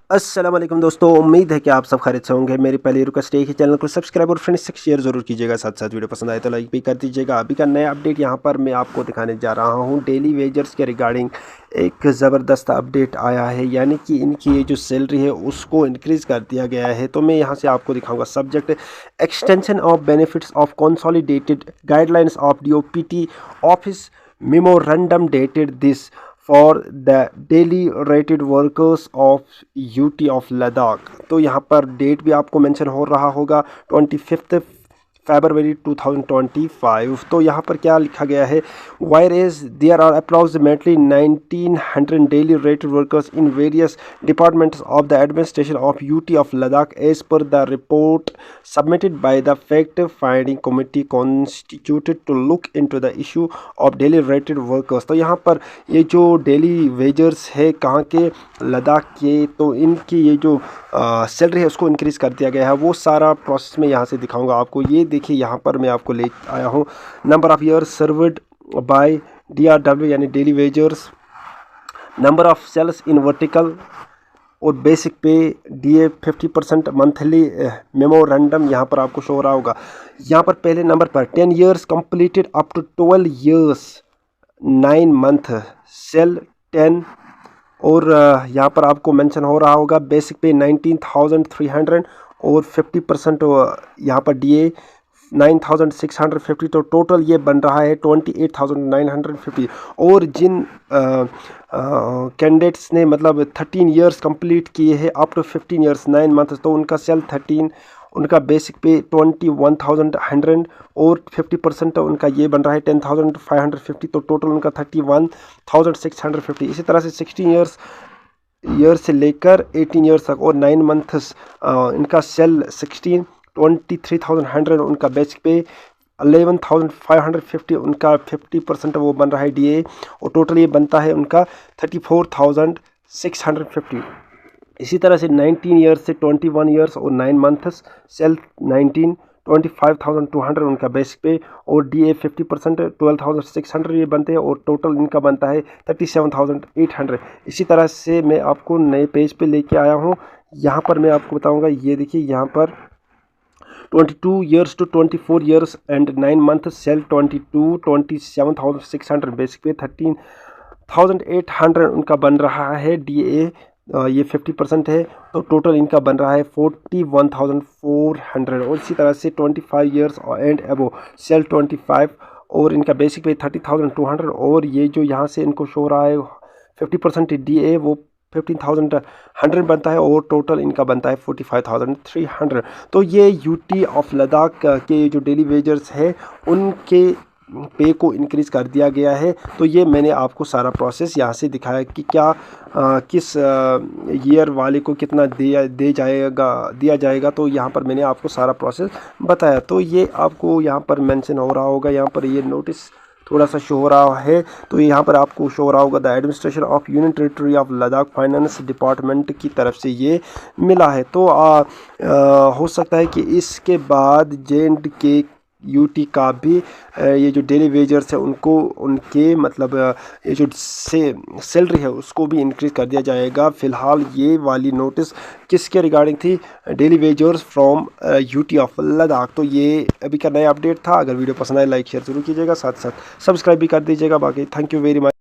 अस्सलाम वालेकुम दोस्तों, उम्मीद है कि आप सब खैरियत से होंगे। मेरी पहली रिक्वेस्ट है कि चैनल को सब्सक्राइब और फ्रेंड्स से शेयर ज़रूर कीजिएगा। साथ साथ वीडियो पसंद आए तो लाइक भी कर दीजिएगा। अभी का नया अपडेट यहाँ पर मैं आपको दिखाने जा रहा हूँ। डेली वेजर्स के रिगार्डिंग एक ज़बरदस्त अपडेट आया है, यानी कि इनकी ये जो सैलरी है उसको इंक्रीज़ कर दिया गया है। तो मैं यहाँ से आपको दिखाऊँगा। Subject extension of benefits of consolidated guidelines of DOPT office memorandum dated this for the daily rated workers of UT of Ladakh. तो यहाँ पर डेट भी आपको मेंशन हो रहा होगा 25 फरवरी 2025। तो यहाँ पर क्या लिखा गया है, whereas there are approximately 1900 daily rated workers in various departments of the administration of UT of Ladakh as per the report submitted by the fact finding committee constituted to look into the issue of daily rated workers. तो यहाँ पर ये जो daily wagers है कहाँ के, लद्दाख के, तो इनकी ये जो सैलरी है उसको इंक्रीज़ कर दिया गया है। वो सारा प्रोसेस में यहाँ से दिखाऊंगा आपको। ये देखिए यहाँ पर मैं आपको ले आया हूँ number of year served by DRW यानी daily wagers, number of cells in vertical और basic pay DA 50% monthly memorandum यहाँ पर आपको शो हो रहा होगा। यहाँ पर पहले नंबर पर 10 years completed up to 12 years 9 month cell 10 और यहाँ पर आपको मेंशन हो रहा होगा बेसिक पे 19,300 और 50% यहाँ पर DA 9,650। तो टोटल ये बन रहा है 28,950। और जिन कैंडिडेट्स ने मतलब 13 ईयर्स कंप्लीट किए हैं अप टू 15 ईयर्स 9 मंथ्स, तो उनका सेल 13, उनका बेसिक पे 21,100 और 50% उनका ये बन रहा है 10,550। तो टोटल उनका 31,650। इसी तरह से 16 ईयर से लेकर 18 ईयर्स तक और 9 मंथ्स इनका सेल 16 23,100 उनका बेसिक पे 11,550 उनका 50% वो बन रहा है DA और टोटल ये बनता है उनका 34,650। इसी तरह से 19 ईयर्स से 21 ईयर्स और 9 मंथ्स सेल 19 25,200 उनका बेसिक पे और DA 50% 12,600 ये बनते हैं और टोटल इनका बनता है 37,800। इसी तरह से मैं आपको नए पेज पे लेके आया हूँ। यहाँ पर मैं आपको बताऊँगा, ये देखिए यहाँ पर 22 years to 24 years and 9 months cell 27,600 basic pay 13,800 उनका बन रहा है DA ये 50% है। तो टोटल इनका बन रहा है 41,400। और इसी तरह से 25 years एंड अबो सेल 25 और इनका बेसिक पे 30,200 और ये जो यहाँ से इनको शो रहा है 50% DA वो 15,100 बनता है और टोटल इनका बनता है 45,300। तो ये यूटी ऑफ लद्दाख के जो डेली वेजर्स है उनके पे को इंक्रीज़ कर दिया गया है। तो ये मैंने आपको सारा प्रोसेस यहाँ से दिखाया कि क्या किस ईयर वाले को कितना दिया जाएगा। तो यहाँ पर मैंने आपको सारा प्रोसेस बताया। तो ये आपको यहाँ पर मेंशन हो रहा होगा, यहाँ पर ये नोटिस थोड़ा सा शो हो रहा है। तो यहाँ पर आपको शो हो रहा होगा the administration of union territory of Ladakh finance department की तरफ से ये मिला है। तो हो सकता है कि इसके बाद JNK यूटी का भी ये जो डेली वेजर्स है उनको उनके मतलब ये जो सैलरी है उसको भी इंक्रीज़ कर दिया जाएगा। फ़िलहाल ये वाली नोटिस किसके रिगार्डिंग थी, daily wagers from UT of Ladakh. तो ये अभी का नया अपडेट था। अगर वीडियो पसंद आए लाइक शेयर ज़रूर कीजिएगा, साथ साथ सब्सक्राइब भी कर दीजिएगा। बाकी थैंक यू वेरी मच।